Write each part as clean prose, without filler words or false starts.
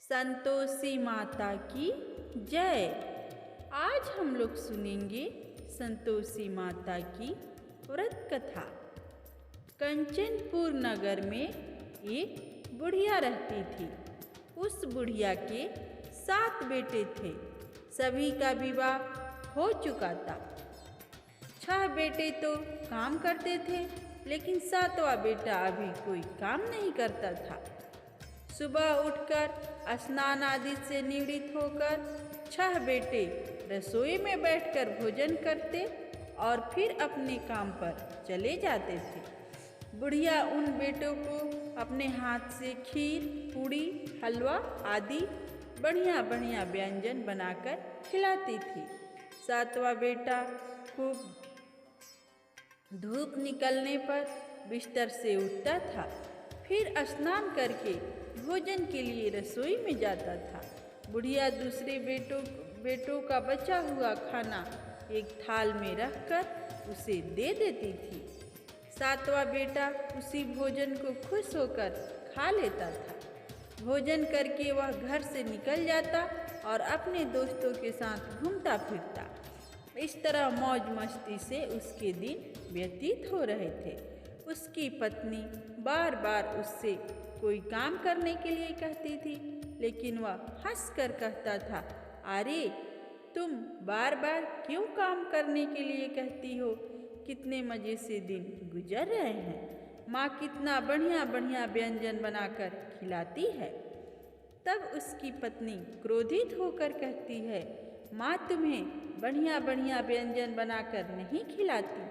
संतोषी माता की जय। आज हम लोग सुनेंगे संतोषी माता की व्रत कथा। कंचनपुर नगर में एक बुढ़िया रहती थी। उस बुढ़िया के 7 बेटे थे। सभी का विवाह हो चुका था। 6 बेटे तो काम करते थे, लेकिन 7वां बेटा अभी कोई काम नहीं करता था। सुबह उठकर स्नान आदि से निवृत्त होकर 6 बेटे रसोई में बैठकर भोजन करते और फिर अपने काम पर चले जाते थे। बुढ़िया उन बेटों को अपने हाथ से खीर, पूड़ी, हलवा आदि बढ़िया बढ़िया व्यंजन बनाकर खिलाती थी। 7वां बेटा खूब धूप निकलने पर बिस्तर से उठता था, फिर स्नान करके भोजन के लिए रसोई में जाता था। बुढ़िया दूसरे बेटों का बचा हुआ खाना एक थाल में रखकर उसे दे देती थी। 7वां बेटा उसी भोजन को खुश होकर खा लेता था। भोजन करके वह घर से निकल जाता और अपने दोस्तों के साथ घूमता फिरता। इस तरह मौज मस्ती से उसके दिन व्यतीत हो रहे थे। उसकी पत्नी बार बार उससे कोई काम करने के लिए कहती थी, लेकिन वह हंसकर कहता था, अरे तुम बार बार क्यों काम करने के लिए कहती हो? कितने मज़े से दिन गुजर रहे हैं। माँ कितना बढ़िया बढ़िया व्यंजन बनाकर खिलाती है। तब उसकी पत्नी क्रोधित होकर कहती है, माँ तुम्हें बढ़िया बढ़िया व्यंजन बनाकर नहीं खिलाती,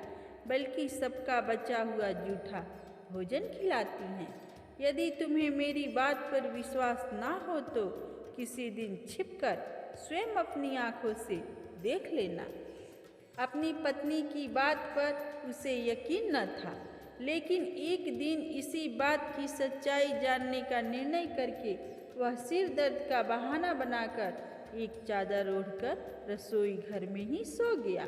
बल्कि सबका बचा हुआ जूठा भोजन खिलाती हैं। यदि तुम्हें मेरी बात पर विश्वास ना हो तो किसी दिन छिपकर स्वयं अपनी आँखों से देख लेना। अपनी पत्नी की बात पर उसे यकीन न था, लेकिन एक दिन इसी बात की सच्चाई जानने का निर्णय करके वह सिर दर्द का बहाना बनाकर एक चादर ओढ़कर रसोई घर में ही सो गया।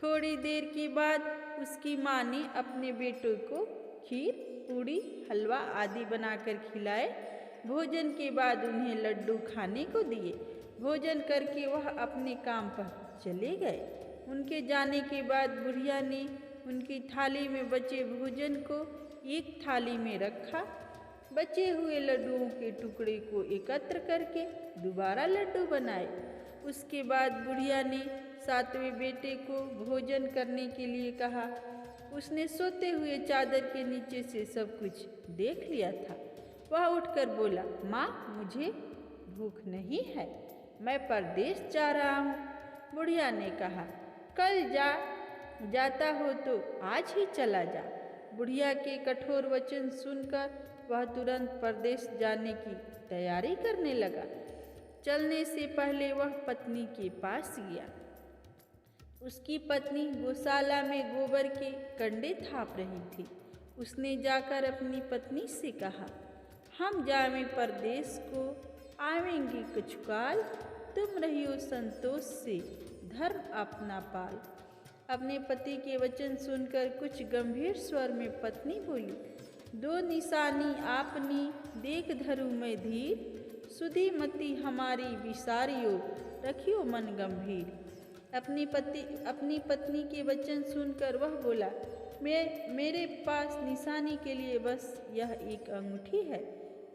थोड़ी देर के बाद उसकी माँ ने अपने बेटों को खीर, पूड़ी, हलवा आदि बनाकर खिलाए। भोजन के बाद उन्हें लड्डू खाने को दिए। भोजन करके वह अपने काम पर चले गए। उनके जाने के बाद बुढ़िया ने उनकी थाली में बचे भोजन को एक थाली में रखा। बचे हुए लड्डुओं के टुकड़े को एकत्र करके दोबारा लड्डू बनाए। उसके बाद बुढ़िया ने 7वें बेटे को भोजन करने के लिए कहा। उसने सोते हुए चादर के नीचे से सब कुछ देख लिया था। वह उठकर बोला, माँ मुझे भूख नहीं है, मैं परदेश जा रहा हूँ। बुढ़िया ने कहा, कल जाता हो तो आज ही चला जा। बुढ़िया के कठोर वचन सुनकर वह तुरंत परदेश जाने की तैयारी करने लगा। चलने से पहले वह पत्नी के पास गया। उसकी पत्नी गौशाला में गोबर के कंडे थाप रही थी। उसने जाकर अपनी पत्नी से कहा, हम जाएं परदेश को आवेंगे कुछ काल, तुम रहियो संतोष से धर्म अपना पाल। अपने पति के वचन सुनकर कुछ गंभीर स्वर में पत्नी बोली, 2 निशानी आपनी देख धरू मैं धीर, सुधी मति हमारी विसारियो रखियो मन गंभीर। अपनी पत्नी के वचन सुनकर वह बोला, मेरे पास निशानी के लिए बस यह एक अंगूठी है,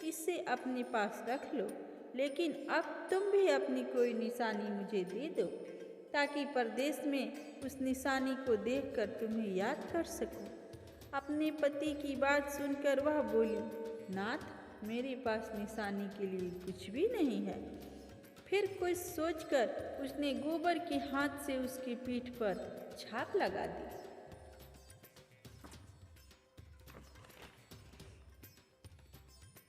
इसे अपने पास रख लो, लेकिन अब तुम भी अपनी कोई निशानी मुझे दे दो, ताकि परदेश में उस निशानी को देखकर तुम्हें याद कर सकूं। अपने पति की बात सुनकर वह बोली, नाथ मेरे पास निशानी के लिए कुछ भी नहीं है। फिर कुछ सोचकर उसने गोबर के हाथ से उसकी पीठ पर छाप लगा दी।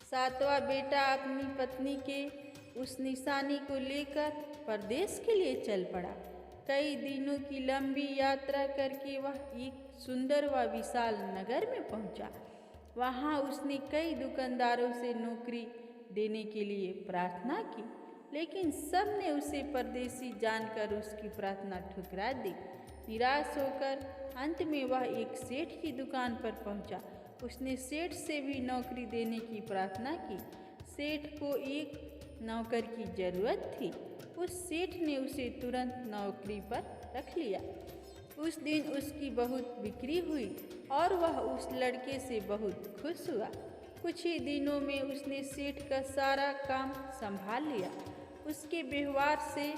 सातवां बेटा अपनी पत्नी के उस निशानी को लेकर परदेश के लिए चल पड़ा। कई दिनों की लंबी यात्रा करके वह एक सुंदर व विशाल नगर में पहुंचा। वहां उसने कई दुकानदारों से नौकरी देने के लिए प्रार्थना की, लेकिन सब ने उसे परदेसी जानकर उसकी प्रार्थना ठुकरा दी। निराश होकर अंत में वह एक सेठ की दुकान पर पहुंचा। उसने सेठ से भी नौकरी देने की प्रार्थना की। सेठ को एक नौकर की जरूरत थी। उस सेठ ने उसे तुरंत नौकरी पर रख लिया। उस दिन उसकी बहुत बिक्री हुई और वह उस लड़के से बहुत खुश हुआ। कुछ ही दिनों में उसने सेठ का सारा काम संभाल लिया। उसके व्यवहार से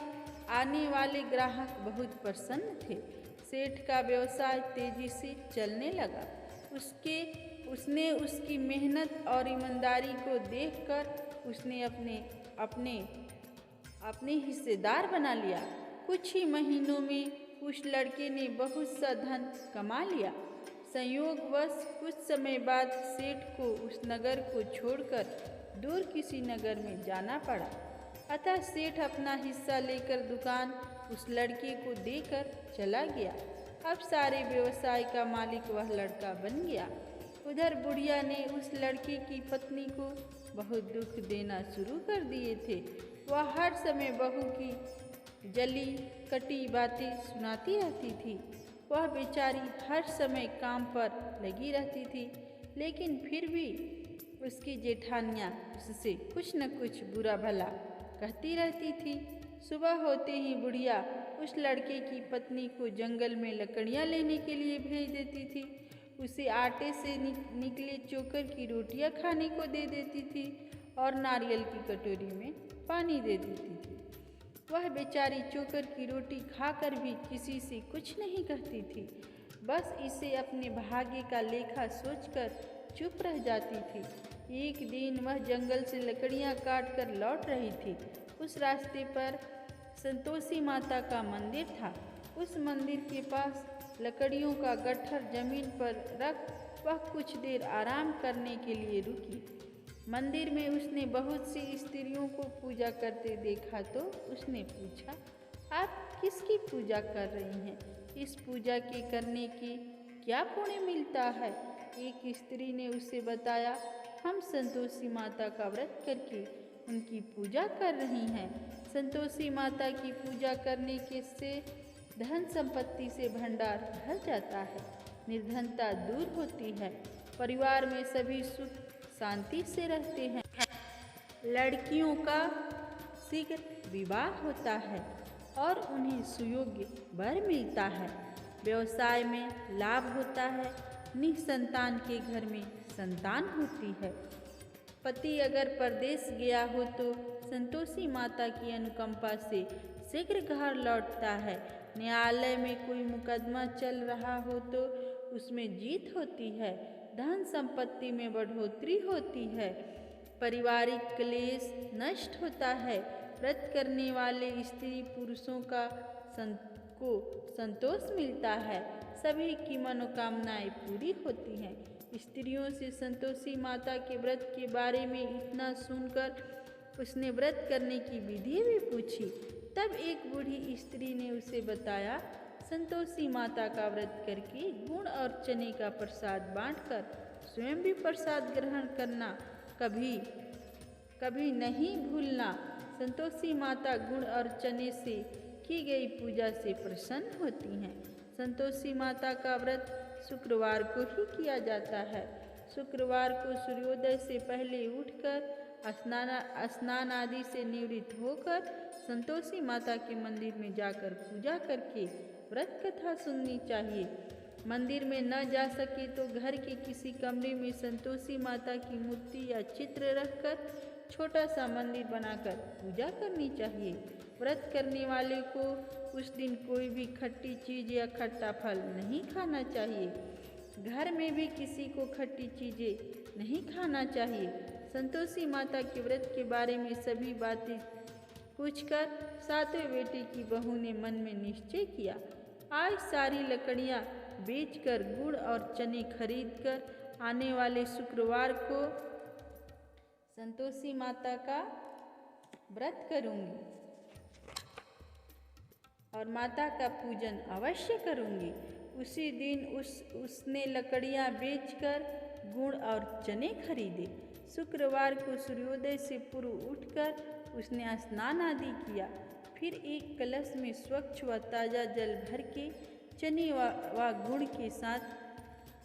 आने वाले ग्राहक बहुत प्रसन्न थे। सेठ का व्यवसाय तेजी से चलने लगा। उसने उसकी मेहनत और ईमानदारी को देखकर उसने अपने हिस्सेदार बना लिया। कुछ ही महीनों में उस लड़के ने बहुत सा धन कमा लिया। संयोगवश कुछ समय बाद सेठ को उस नगर को छोड़कर दूर किसी नगर में जाना पड़ा। अतः सेठ अपना हिस्सा लेकर दुकान उस लड़के को देकर चला गया। अब सारे व्यवसाय का मालिक वह लड़का बन गया। उधर बुढ़िया ने उस लड़के की पत्नी को बहुत दुख देना शुरू कर दिए थे। वह हर समय बहू की जली कटी बातें सुनाती रहती थी। वह बेचारी हर समय काम पर लगी रहती थी, लेकिन फिर भी उसकी जेठानियाँ उससे कुछ न कुछ बुरा भला कहती रहती थी। सुबह होते ही बुढ़िया उस लड़के की पत्नी को जंगल में लकड़ियाँ लेने के लिए भेज देती थी। उसे आटे से निकले चोकर की रोटियां खाने को दे देती थी और नारियल की कटोरी में पानी दे देती थी। वह बेचारी चोकर की रोटी खाकर भी किसी से कुछ नहीं कहती थी, बस इसे अपने भाग्य का लेखा सोचकर चुप रह जाती थी। एक दिन वह जंगल से लकड़ियां काट कर लौट रही थी। उस रास्ते पर संतोषी माता का मंदिर था। उस मंदिर के पास लकड़ियों का गट्ठर जमीन पर रख वह कुछ देर आराम करने के लिए रुकी। मंदिर में उसने बहुत सी स्त्रियों को पूजा करते देखा तो उसने पूछा, आप किसकी पूजा कर रही हैं? इस पूजा के करने की क्या पुण्य मिलता है? एक स्त्री ने उसे बताया, हम संतोषी माता का व्रत करके उनकी पूजा कर रही हैं। संतोषी माता की पूजा करने के से धन संपत्ति से भंडार भर जाता है, निर्धनता दूर होती है, परिवार में सभी सुख शांति से रहते हैं, लड़कियों का शीघ्र विवाह होता है और उन्हें सुयोग्य वर मिलता है, व्यवसाय में लाभ होता है, निसंतान के घर में संतान होती है। पति अगर परदेश गया हो तो संतोषी माता की अनुकंपा से शीघ्र घर लौटता है। न्यायालय में कोई मुकदमा चल रहा हो तो उसमें जीत होती है, धन संपत्ति में बढ़ोतरी होती है, पारिवारिक क्लेश नष्ट होता है, व्रत करने वाले स्त्री पुरुषों को संतोष मिलता है, सभी की मनोकामनाएं पूरी होती हैं। स्त्रियों से संतोषी माता के व्रत के बारे में इतना सुनकर उसने व्रत करने की विधि भी पूछी। तब एक बूढ़ी स्त्री ने उसे बताया, संतोषी माता का व्रत करके गुड़ और चने का प्रसाद बांटकर स्वयं भी प्रसाद ग्रहण करना, कभी नहीं भूलना। संतोषी माता गुड़ और चने से की गई पूजा से प्रसन्न होती हैं। संतोषी माता का व्रत शुक्रवार को ही किया जाता है। शुक्रवार को सूर्योदय से पहले उठकर स्नान आदि से निवृत्त होकर संतोषी माता के मंदिर में जाकर पूजा करके व्रत कथा सुननी चाहिए। मंदिर में न जा सके तो घर के किसी कमरे में संतोषी माता की मूर्ति या चित्र रखकर छोटा सा मंदिर बनाकर पूजा करनी चाहिए। व्रत करने वाले को उस दिन कोई भी खट्टी चीज़ या खट्टा फल नहीं खाना चाहिए। घर में भी किसी को खट्टी चीज़ें नहीं खाना चाहिए। संतोषी माता के व्रत के बारे में सभी बातें पूछकर सातवें बेटे की बहू ने मन में निश्चय किया, आज सारी लकड़ियाँ बेचकर गुड़ और चने खरीदकर आने वाले शुक्रवार को संतोषी माता का व्रत करूँगी और माता का पूजन अवश्य करूँगी। उसी दिन उसने लकड़ियाँ बेचकर गुड़ और चने खरीदे। शुक्रवार को सूर्योदय से पूर्व उठकर उसने स्नान आदि किया। फिर एक कलश में स्वच्छ व ताज़ा जल भर के चने व गुड़ के साथ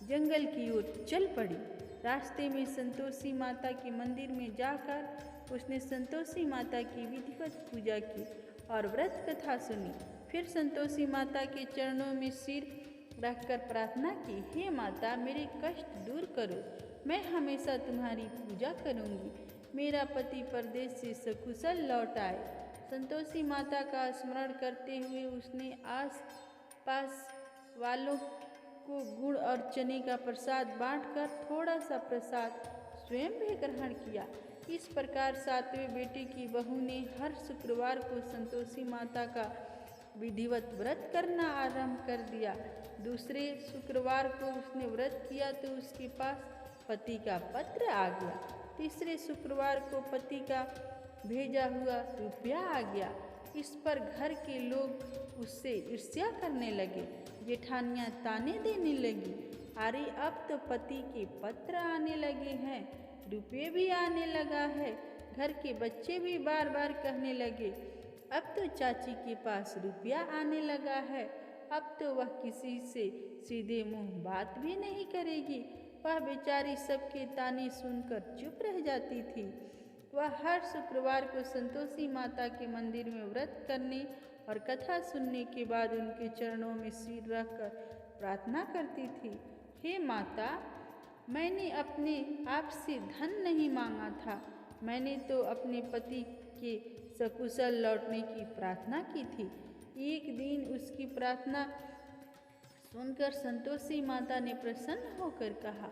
जंगल की ओर चल पड़ी। रास्ते में संतोषी माता के मंदिर में जाकर उसने संतोषी माता की विधिवत पूजा की और व्रत कथा सुनी। फिर संतोषी माता के चरणों में सिर रखकर प्रार्थना की, हे माता, मेरे कष्ट दूर करो, मैं हमेशा तुम्हारी पूजा करूंगी। मेरा पति परदेश से सकुशल लौट आए। संतोषी माता का स्मरण करते हुए उसने आस पास वालों को गुड़ और चने का प्रसाद बांटकर थोड़ा सा प्रसाद स्वयं भी ग्रहण किया। इस प्रकार सातवें बेटे की बहू ने हर शुक्रवार को संतोषी माता का विधिवत व्रत करना आरंभ कर दिया। दूसरे शुक्रवार को उसने व्रत किया तो उसके पास पति का पत्र आ गया। तीसरे शुक्रवार को पति का भेजा हुआ रुपया आ गया। इस पर घर के लोग उससे ईर्ष्या करने लगे। जेठानियाँ ताने देने लगी, अरे अब तो पति के पत्र आने लगे हैं, रुपये भी आने लगा है। घर के बच्चे भी बार बार कहने लगे, अब तो चाची के पास रुपया आने लगा है, अब तो वह किसी से सीधे मुंह बात भी नहीं करेगी। वह बेचारी सबके ताने सुनकर चुप रह जाती थी। वह हर शुक्रवार को संतोषी माता के मंदिर में व्रत करने और कथा सुनने के बाद उनके चरणों में सिर रखकर प्रार्थना करती थी, हे माता, मैंने अपने आप से धन नहीं मांगा था, मैंने तो अपने पति के सकुशल लौटने की प्रार्थना की थी। एक दिन उसकी प्रार्थना सुनकर संतोषी माता ने प्रसन्न होकर कहा,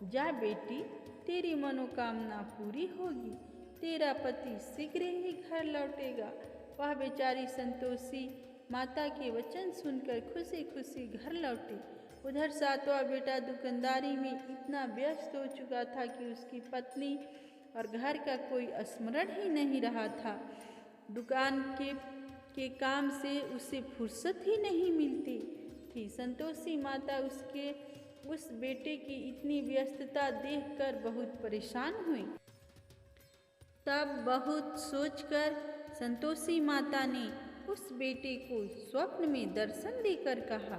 जा बेटी, तेरी मनोकामना पूरी होगी, तेरा पति शीघ्र ही घर लौटेगा। वह बेचारी संतोषी माता के वचन सुनकर खुशी खुशी घर लौटी। उधर सातवां बेटा दुकानदारी में इतना व्यस्त हो चुका था कि उसकी पत्नी और घर का कोई स्मरण ही नहीं रहा था। दुकान के काम से उसे फुर्सत ही नहीं मिलती थी। संतोषी माता उस बेटे की इतनी व्यस्तता देखकर बहुत परेशान हुई। तब बहुत सोचकर संतोषी माता ने उस बेटे को स्वप्न में दर्शन देकर कहा,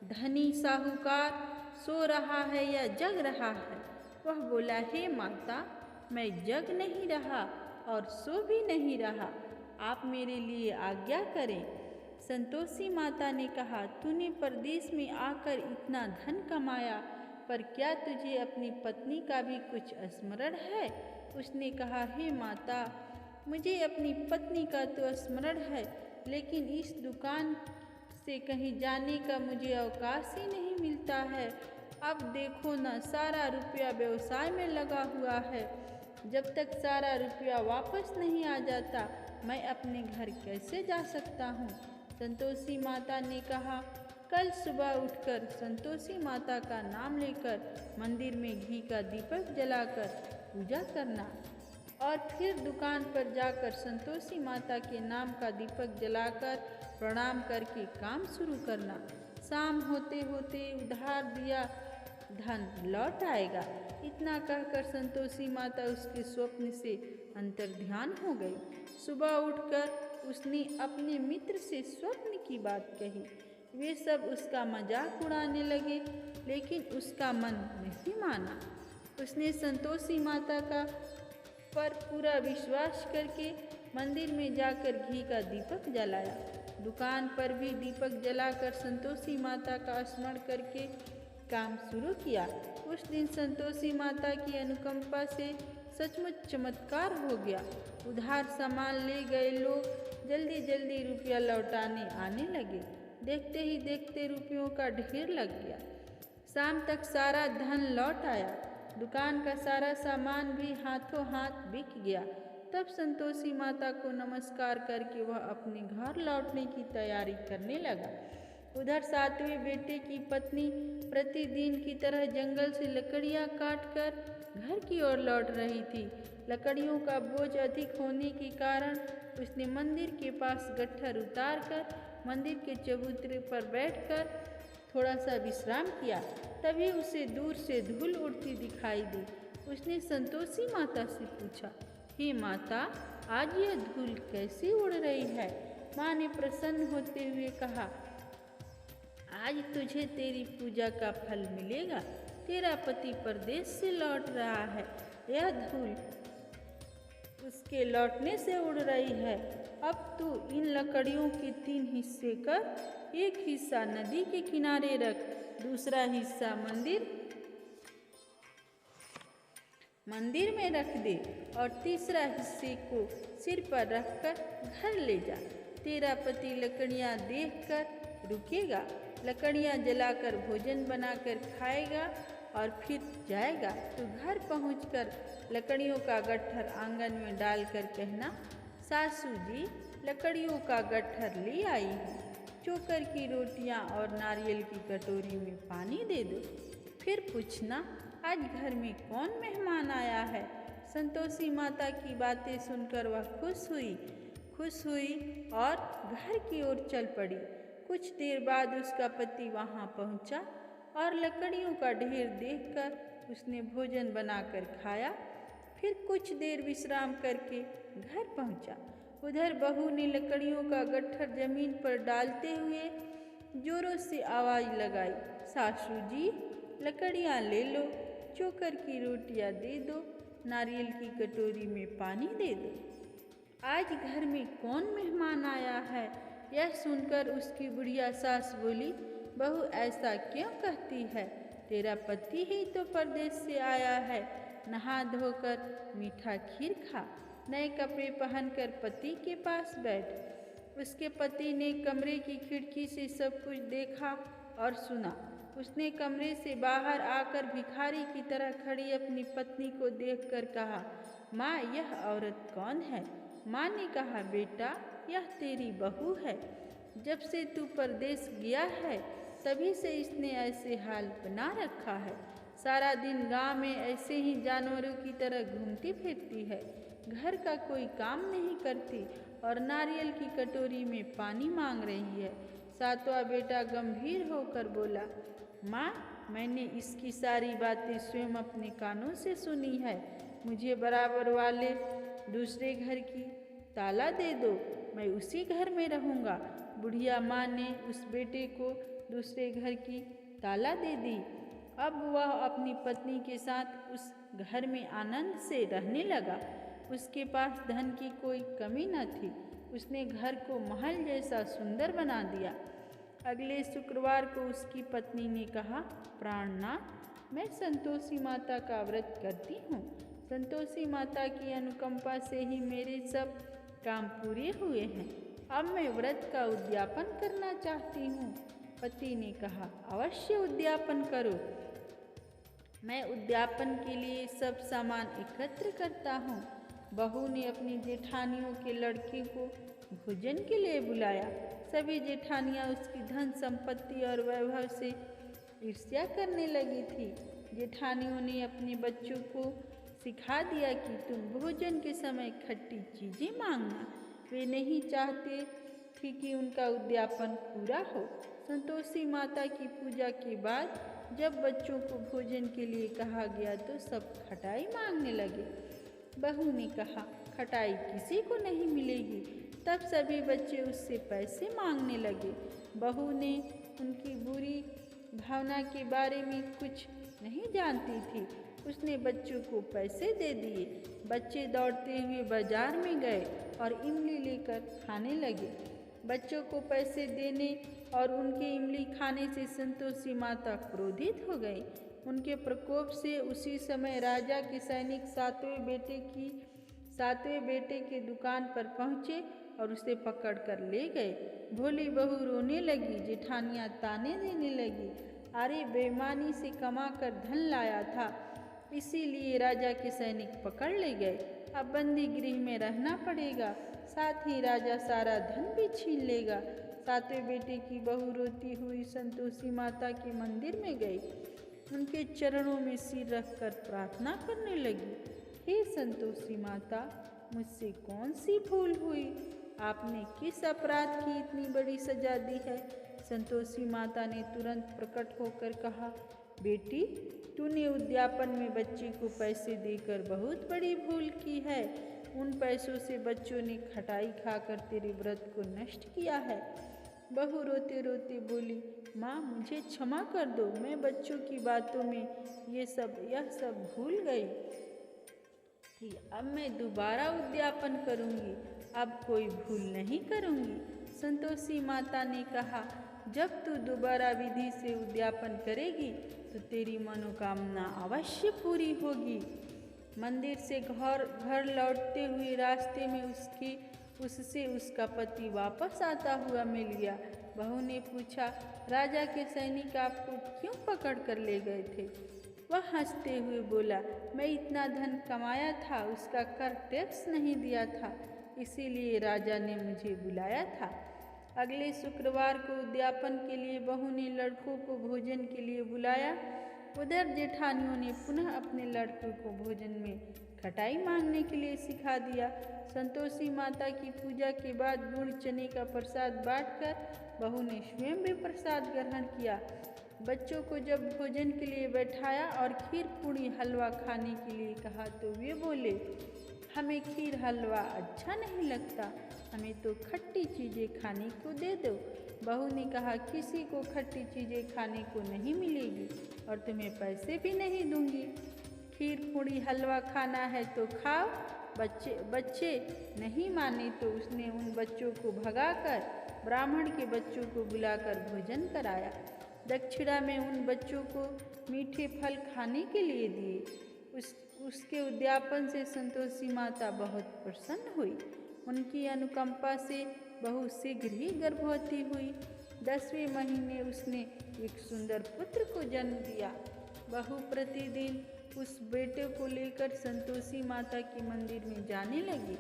धनी साहूकार सो रहा है या जग रहा है? वह बोला, हे माता, मैं जग नहीं रहा और सो भी नहीं रहा, आप मेरे लिए आज्ञा करें। संतोषी माता ने कहा, तूने परदेश में आकर इतना धन कमाया, पर क्या तुझे अपनी पत्नी का भी कुछ स्मरण है? उसने कहा, हे माता, मुझे अपनी पत्नी का तो स्मरण है, लेकिन इस दुकान से कहीं जाने का मुझे अवकाश ही नहीं मिलता है। अब देखो ना, सारा रुपया व्यवसाय में लगा हुआ है। जब तक सारा रुपया वापस नहीं आ जाता, मैं अपने घर कैसे जा सकता हूँ? संतोषी माता ने कहा, कल सुबह उठकर संतोषी माता का नाम लेकर मंदिर में घी का दीपक जलाकर पूजा करना और फिर दुकान पर जाकर संतोषी माता के नाम का दीपक जलाकर प्रणाम करके काम शुरू करना। शाम होते होते उधार दिया धन लौट आएगा। इतना कहकर संतोषी माता उसके स्वप्न से अंतर्ध्यान हो गई। सुबह उठकर उसने अपने मित्र से स्वप्न की बात कही। वे सब उसका मजाक उड़ाने लगे, लेकिन उसका मन नहीं माना। उसने संतोषी माता का पर पूरा विश्वास करके मंदिर में जाकर घी का दीपक जलाया। दुकान पर भी दीपक जलाकर संतोषी माता का स्मरण करके काम शुरू किया। उस दिन संतोषी माता की अनुकंपा से सचमुच चमत्कार हो गया। उधार सामान ले गए लोग जल्दी जल्दी रुपया लौटाने आने लगे। देखते ही देखते रुपयों का ढेर लग गया। शाम तक सारा धन लौट आया। दुकान का सारा सामान भी हाथों हाथ बिक गया। तब संतोषी माता को नमस्कार करके वह अपने घर लौटने की तैयारी करने लगा। उधर सातवें बेटे की पत्नी प्रतिदिन की तरह जंगल से लकड़ियां काटकर घर की ओर लौट रही थी। लकड़ियों का बोझ अधिक होने के कारण उसने मंदिर के पास गट्ठर उतारकर मंदिर के चबूतरे पर बैठकर थोड़ा सा विश्राम किया। तभी उसे दूर से धूल उड़ती दिखाई दी। उसने संतोषी माता से पूछा, हे माता, आज यह धूल कैसे उड़ रही है? माँ ने प्रसन्न होते हुए कहा, आज तुझे तेरी पूजा का फल मिलेगा। तेरा पति परदेश से लौट रहा है, यह धूल उसके लौटने से उड़ रही है। अब तू इन लकड़ियों के 3 हिस्से कर, एक हिस्सा नदी के किनारे रख, दूसरा हिस्सा मंदिर में रख दे और तीसरा हिस्से को सिर पर रखकर घर ले जा। तेरा पति लकड़ियाँ देखकर रुकेगा, लकड़ियाँ जलाकर भोजन बनाकर खाएगा और फिर जाएगा। तो घर पहुंचकर लकड़ियों का गट्ठर आंगन में डालकर कहना, सासू जी लकड़ियों का गट्ठर ले आई हूँ, चोकर की रोटियाँ और नारियल की कटोरी में पानी दे दो। फिर पूछना, आज घर में कौन मेहमान आया है। संतोषी माता की बातें सुनकर वह खुश हुई और घर की ओर चल पड़ी। कुछ देर बाद उसका पति वहां पहुंचा और लकड़ियों का ढेर देखकर उसने भोजन बनाकर खाया। फिर कुछ देर विश्राम करके घर पहुंचा। उधर बहू ने लकड़ियों का गट्ठर जमीन पर डालते हुए जोरों से आवाज लगाई, सासू जी लकड़ियाँ ले लो, चोकर की रोटियाँ दे दो, नारियल की कटोरी में पानी दे दो। आज घर में कौन मेहमान आया है। यह सुनकर उसकी बुढ़िया सास बोली, बहू ऐसा क्यों कहती है, तेरा पति ही तो परदेश से आया है। नहा धोकर मीठा खीर खा, नए कपड़े पहनकर पति के पास बैठ। उसके पति ने कमरे की खिड़की से सब कुछ देखा और सुना। उसने कमरे से बाहर आकर भिखारी की तरह खड़ी अपनी पत्नी को देखकर कहा, माँ यह औरत कौन है। माँ ने कहा, बेटा यह तेरी बहू है। जब से तू परदेश गया है तभी से इसने ऐसे हाल बना रखा है। सारा दिन गांव में ऐसे ही जानवरों की तरह घूमती फिरती है, घर का कोई काम नहीं करती और नारियल की कटोरी में पानी मांग रही है। सातवां बेटा गंभीर होकर बोला, माँ मैंने इसकी सारी बातें स्वयं अपने कानों से सुनी है। मुझे बराबर वाले दूसरे घर की ताला दे दो, मैं उसी घर में रहूँगा। बुढ़िया माँ ने उस बेटे को दूसरे घर की ताला दे दी। अब वह अपनी पत्नी के साथ उस घर में आनंद से रहने लगा। उसके पास धन की कोई कमी न थी। उसने घर को महल जैसा सुंदर बना दिया। अगले शुक्रवार को उसकी पत्नी ने कहा, प्राणनाथ मैं संतोषी माता का व्रत करती हूँ। संतोषी माता की अनुकंपा से ही मेरे सब काम पूरे हुए हैं। अब मैं व्रत का उद्यापन करना चाहती हूँ। पति ने कहा, अवश्य उद्यापन करो। मैं उद्यापन के लिए सब सामान एकत्र करता हूँ। बहू ने अपनी जेठानियों के लड़के को भोजन के लिए बुलाया। सभी जेठानियाँ उसकी धन संपत्ति और वैभव से ईर्ष्या करने लगी थी। जेठानियों ने अपने बच्चों को सिखा दिया कि तुम भोजन के समय खट्टी चीज़ें मांगना। वे नहीं चाहते थी कि उनका उद्यापन पूरा हो। संतोषी माता की पूजा के बाद जब बच्चों को भोजन के लिए कहा गया तो सब खटाई मांगने लगे। बहू ने कहा, खटाई किसी को नहीं मिलेगी। तब सभी बच्चे उससे पैसे मांगने लगे। बहू ने उनकी बुरी भावना के बारे में कुछ नहीं जानती थी। उसने बच्चों को पैसे दे दिए। बच्चे दौड़ते हुए बाजार में गए और इमली लेकर खाने लगे। बच्चों को पैसे देने और उनके इमली खाने से संतोषी माता क्रोधित हो गई। उनके प्रकोप से उसी समय राजा के सैनिक सातवें बेटे के दुकान पर पहुँचे और उसे पकड़कर ले गए। भोली बहू रोने लगी। जेठानियाँ ताने देने लगी, अरे बेईमानी से कमा कर धन लाया था, इसीलिए राजा के सैनिक पकड़ ले गए। अब बंदी गृह में रहना पड़ेगा, साथ ही राजा सारा धन भी छीन लेगा। सातवें बेटे की बहू रोती हुई संतोषी माता के मंदिर में गई। उनके चरणों में सिर रखकर प्रार्थना करने लगी, हे संतोषी माता, मुझसे कौन सी भूल हुई? आपने किस अपराध की इतनी बड़ी सजा दी है? संतोषी माता ने तुरंत प्रकट होकर कहा, बेटी, तूने उद्यापन में बच्चे को पैसे देकर बहुत बड़ी भूल की है। उन पैसों से बच्चों ने खटाई खाकर तेरे व्रत को नष्ट किया है। बहू रोते रोते बोली, माँ मुझे क्षमा कर दो, मैं बच्चों की बातों में यह सब भूल गई थी। अब मैं दोबारा उद्यापन करूँगी, अब कोई भूल नहीं करूँगी। संतोषी माता ने कहा, जब तू दोबारा विधि से उद्यापन करेगी तो तेरी मनोकामना अवश्य पूरी होगी। मंदिर से घर लौटते हुए रास्ते में उससे उसका पति वापस आता हुआ मिल गया। बहू ने पूछा, राजा के सैनिक आपको क्यों पकड़ कर ले गए थे? वह हंसते हुए बोला, मैं इतना धन कमाया था, उसका कर टैक्स नहीं दिया था, इसीलिए राजा ने मुझे बुलाया था। अगले शुक्रवार को उद्यापन के लिए बहू ने लड़कों को भोजन के लिए बुलाया। उधर जेठानियों ने पुनः अपने लड़कों को भोजन में खटाई मांगने के लिए सिखा दिया। संतोषी माता की पूजा के बाद गुड़ चने का प्रसाद बांटकर बहू ने स्वयं भी प्रसाद ग्रहण किया। बच्चों को जब भोजन के लिए बैठाया और खीर पूड़ी हलवा खाने के लिए कहा तो वे बोले, हमें खीर हलवा अच्छा नहीं लगता, हमें तो खट्टी चीज़ें खाने को दे दो। बहू ने कहा, किसी को खट्टी चीज़ें खाने को नहीं मिलेगी और तुम्हें पैसे भी नहीं दूंगी। खीर पूड़ी हलवा खाना है तो खाओ। बच्चे नहीं माने तो उसने उन बच्चों को भगाकर ब्राह्मण के बच्चों को बुलाकर भोजन कराया। दक्षिणा में उन बच्चों को मीठे फल खाने के लिए दिए। उसके उद्यापन से संतोषी माता बहुत प्रसन्न हुई। उनकी अनुकंपा से बहू शीघ्र ही गर्भवती हुई। 10वें महीने उसने एक सुंदर पुत्र को जन्म दिया। बहू प्रतिदिन उस बेटे को लेकर संतोषी माता के मंदिर में जाने लगी।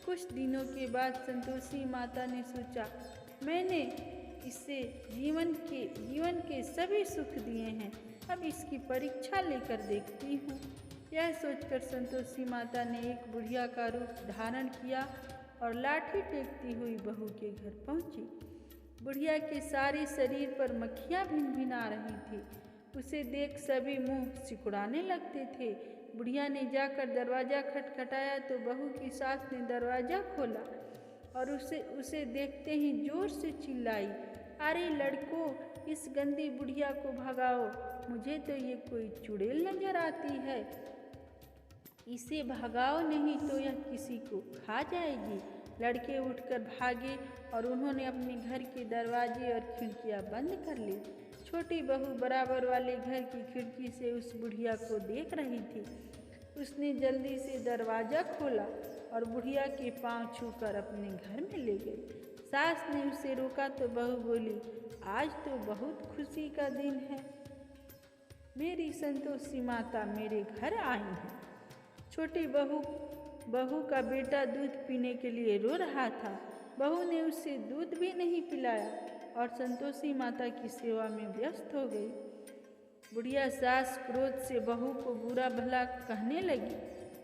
कुछ दिनों के बाद संतोषी माता ने सोचा, मैंने इसे जीवन के सभी सुख दिए हैं, अब इसकी परीक्षा लेकर देखती हूँ। यह सोचकर संतोषी माता ने एक बुढ़िया का रूप धारण किया और लाठी टेकती हुई बहू के घर पहुँची। बुढ़िया के सारे शरीर पर मक्खियाँ भिनभिना रही थी। उसे देख सभी मुंह सिकुड़ाने लगते थे। बुढ़िया ने जाकर दरवाज़ा खटखटाया तो बहू की सास ने दरवाज़ा खोला और उसे देखते ही जोर से चिल्लाई, अरे लड़कों, इस गंदी बुढ़िया को भगाओ, मुझे तो ये कोई चुड़ैल नजर आती है, इसे भगाओ नहीं तो यह किसी को खा जाएगी। लड़के उठकर भागे और उन्होंने अपने घर के दरवाजे और खिड़कियां बंद कर ली। छोटी बहू बराबर वाले घर की खिड़की से उस बुढ़िया को देख रही थी। उसने जल्दी से दरवाज़ा खोला और बुढ़िया के पांव छूकर अपने घर में ले गई। सास ने उसे रोका तो बहू बोली, आज तो बहुत खुशी का दिन है, मेरी संतोषी माता मेरे घर आई है। छोटी बहू का बेटा दूध पीने के लिए रो रहा था। बहू ने उसे दूध भी नहीं पिलाया और संतोषी माता की सेवा में व्यस्त हो गई। बुढ़िया सास क्रोध से बहू को बुरा भला कहने लगी।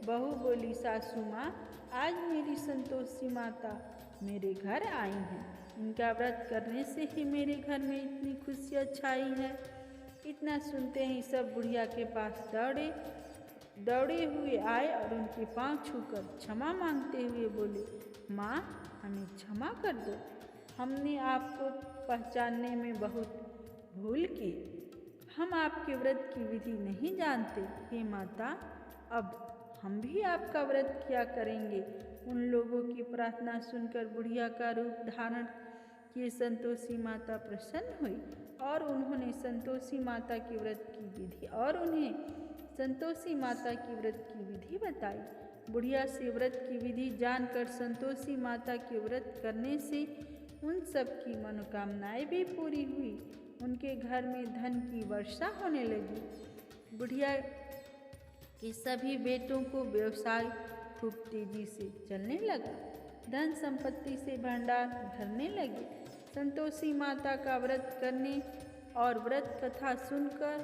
बहू बोली, सासू माँ, आज मेरी संतोषी माता मेरे घर आई हैं, इनका व्रत करने से ही मेरे घर में इतनी खुशियाँ छाई है। इतना सुनते ही सब बुढ़िया के पास दौड़े हुए आए और उनके पांव छूकर क्षमा मांगते हुए बोले, माँ हमें क्षमा कर दो, हमने आपको पहचानने में बहुत भूल की, हम आपके व्रत की विधि नहीं जानते। हे माता, अब हम भी आपका व्रत किया करेंगे। उन लोगों की प्रार्थना सुनकर बुढ़िया का रूप धारण किए संतोषी माता प्रसन्न हुई और उन्हें संतोषी माता के व्रत की विधि बताई। बुढ़िया से व्रत की विधि जानकर संतोषी माता के व्रत करने से उन सब की मनोकामनाएं भी पूरी हुई। उनके घर में धन की वर्षा होने लगी। बुढ़िया के सभी बेटों को व्यवसाय खूब तेजी से चलने लगा। धन संपत्ति से भंडार भरने लगे। संतोषी माता का व्रत करने और व्रत कथा सुनकर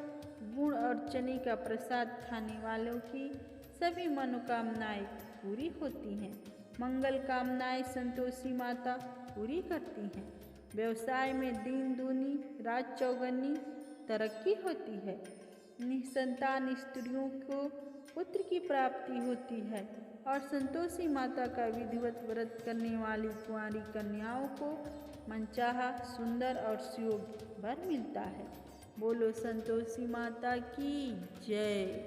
गुड़ और चने का प्रसाद खाने वालों की सभी मनोकामनाएं पूरी होती हैं। मंगल कामनाएं संतोषी माता पूरी करती हैं। व्यवसाय में दिन दूनी रात चौगनी तरक्की होती है। निसंतान स्त्रियों को पुत्र की प्राप्ति होती है और संतोषी माता का विधिवत व्रत करने वाली कुंवारी कन्याओं को मनचाहा, सुंदर और सुयोग्य वर मिलता है। बोलो संतोषी माता की जय।